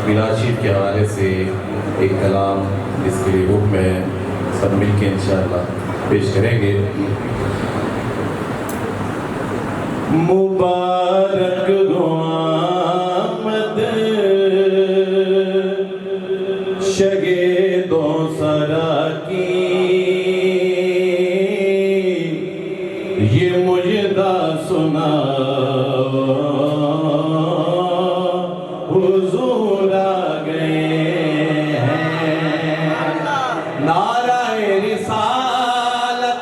मिलाद शरीफ के हवाले से एक कलाम जिसके लिए हुक्म है, सब मिल के इंशाअल्लाह पेश करेंगे। मुबारक हो आमद शगीदों सरा की, ये मुजदा सुनाओ हुजूर आ गए हैं। नाराए रिसालत,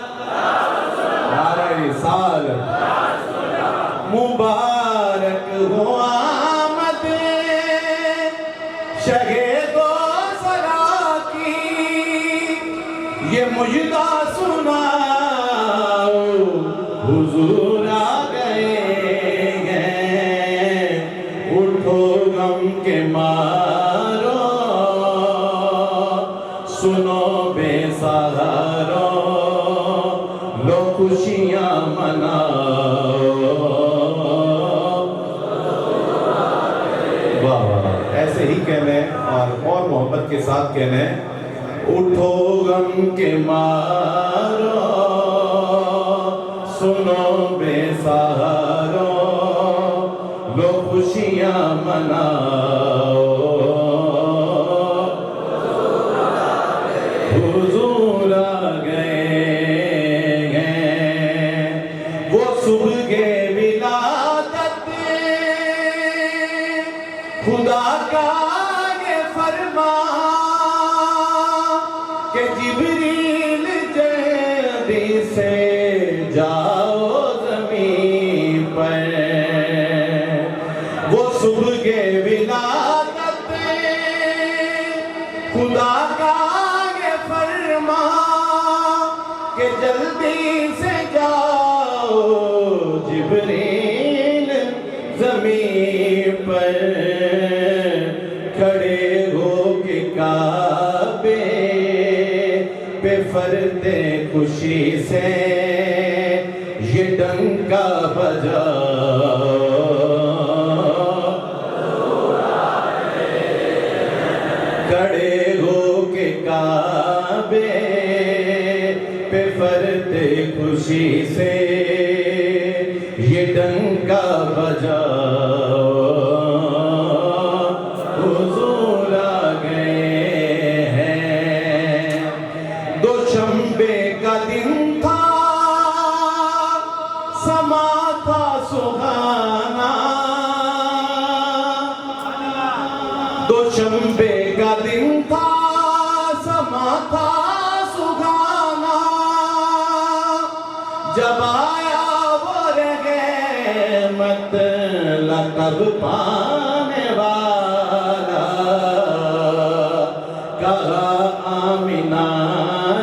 नाराए रिसालत, मुबारक हो आमद शगीदों सरा की, ये मुजदा सुनाओ हुजूर आ गए हैं। उठो गम के मारो, सुनो बेसहारो, लो खुशियां मनाओ। वाह वाह, ऐसे ही कहना है और मोहब्बत के साथ कहना है। उठो गम के मारो, सुनो बेसहारो, लो खुशियां मनाओ। हुजूर आ गए हैं। वो सुबह के विलादत खुदा का ये फरमा कि जिब्रील जल्दी से जाओ ज़मीन पर। वो सुबह के विलादत खुदा का ये फरमा कि जल्दी से जाओ जिब्रील ज़मीन पर। खड़े हो के काबे पे फरते खुशी से ये डंका बजाओ। खड़े हो के काबे पे फरते खुशी से ये डंका बजाओ। हुजूर आ गए हैं। दोशंबे का दिन था, समा था सुहाना। दोशंबे का दिन था, समा था सुहाना। जब आया वो रहमत लक़ब पाने वाला, कहा आमिना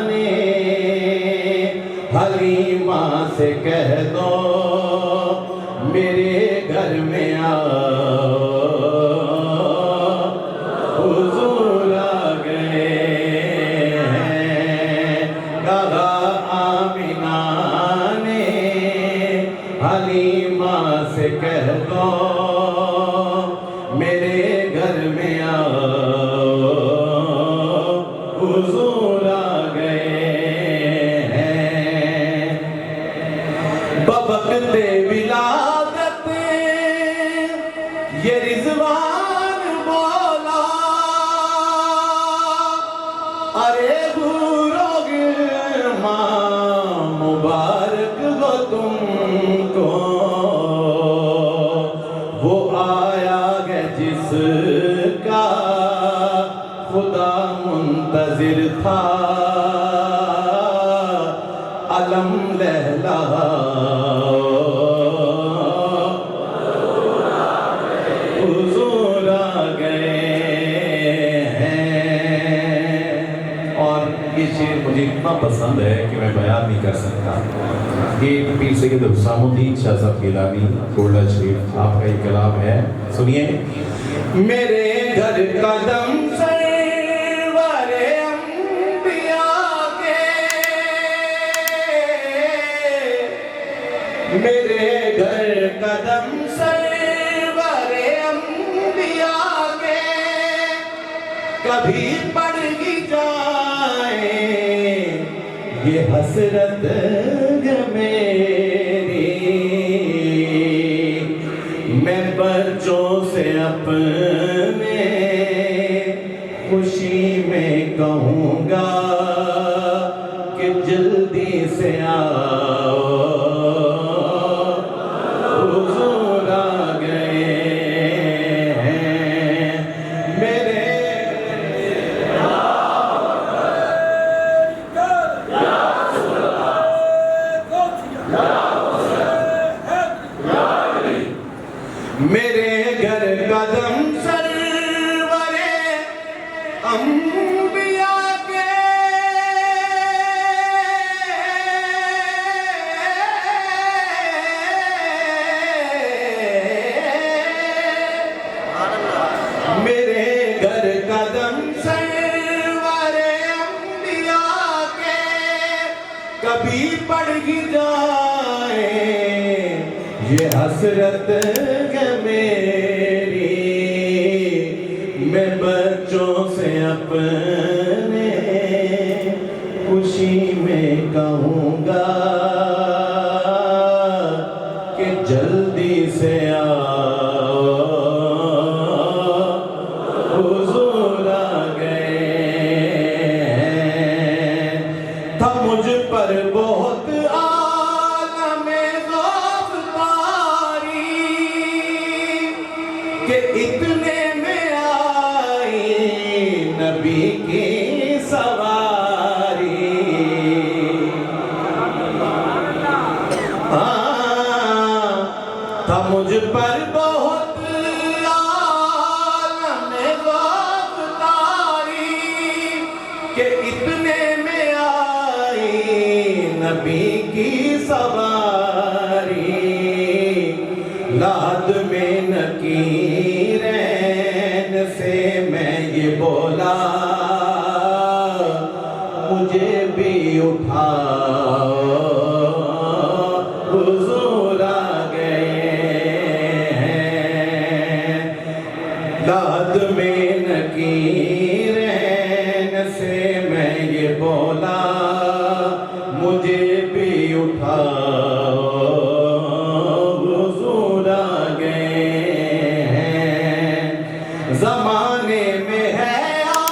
ने हलीमा से कह दो मेरे घर में आओ। हुजूर आ गए हैं। कहा आमिना ने हलीमा से कह दो मेरे घर में आओ। हुजूर आ गए हैं। बवक़्ते विलादत ये रिज़वान बोला, अरे गुरोग माँ मुबारक हो तुमको। वो आया है जिसका खुदा मुंतज़िर था, अलम लहलाओ। हुजूर आ गए हैं। और ये शेर मुझे इतना पसंद है कि मैं बयान नहीं कर सकता। ये पीर सैयद हुसामुद्दीन शाह साहब गिलानी कोटला शरीफ आपका ये कलाम है, सुनिए। मेरे घर कदम सरवरे अंबिया के, मेरे घर कदम सरवरे अंबिया के, कभी पड़ ही जाए ये हसरत मेरी, मैं बच्चों से अपने खुशी में कहूँगा कि जल्दी से आओ, हुजूर आ गए हैं मेरे। मेरे घर कदम सरवरे अंबिया के, मेरे घर कदम सरवरे अंबिया के, कभी पड़ ही जाए ये हसरत मेरी, मैं बच्चों से अपने खुशी में कहूँगा कि जल्दी से आओ, हुजूर आ गए हैं। था मुझ पर बहुत कि इतने में आई नबी की सवारी, हाँ था मुझ पर बहुत आलम ग़फ़्तारी कि इतने में आई नबी की सवारी, लाद में नकीरैन से मैं ये बोला मुझे भी उठाओ, हुजूर आ गए हैं। लाद में नकीरैन से मैं ये बोला मुझे भी उठाओ, ज़माने में है आज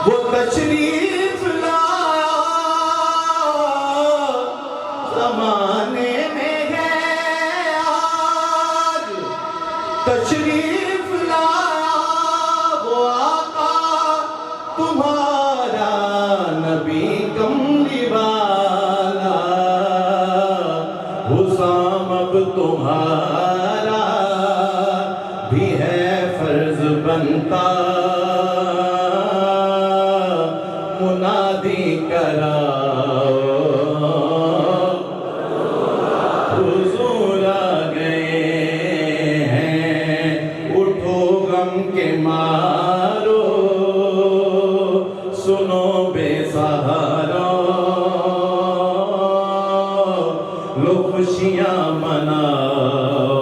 वो तशरीफ लाया, ज़माने में है आज तशरीफ लाया, वो आका तुम्हारा नबी कमली वाला, हुसाम अब तुम्हारा भी है फर्ज बनता, मुनादी कराओ, हुजूर आ गए हैं। उठो गम के मारो सुनो बेसहारा, लो खुशियाँ मनाओ,